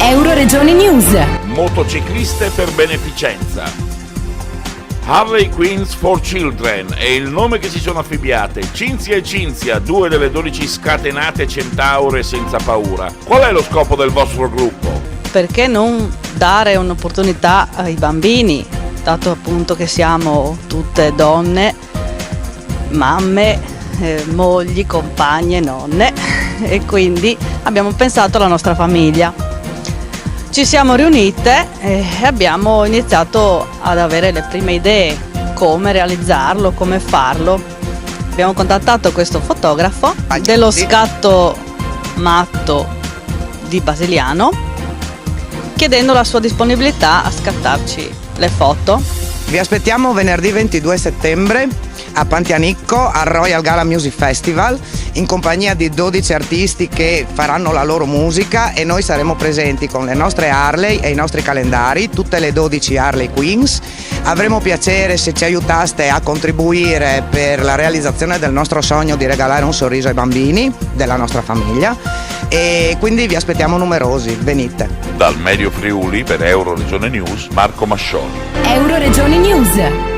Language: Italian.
Euroregione News. Motocicliste per beneficenza. Harley Queens for Children è il nome che si sono affibbiate Cinzia e Cinzia, due delle 12 scatenate centaure senza paura. Qual è lo scopo del vostro gruppo? Perché non dare un'opportunità ai bambini, dato appunto che siamo tutte donne, mamme, mogli, compagne, nonne, e quindi abbiamo pensato alla nostra famiglia. Ci siamo riunite e abbiamo iniziato ad avere le prime idee, come realizzarlo, come farlo. Abbiamo contattato questo fotografo dello scatto matto di Basiliano, chiedendo la sua disponibilità a scattarci le foto. Vi aspettiamo venerdì 22 settembre a Pantianicco al Royal Gala Music Festival in compagnia di 12 artisti che faranno la loro musica e noi saremo presenti con le nostre Harley e i nostri calendari, tutte le 12 Harley Queens. Avremo piacere se ci aiutaste a contribuire per la realizzazione del nostro sogno di regalare un sorriso ai bambini della nostra famiglia e quindi vi aspettiamo numerosi, venite. Dal Medio Friuli per Euroregione News, Marco Mascioni. Euroregione News.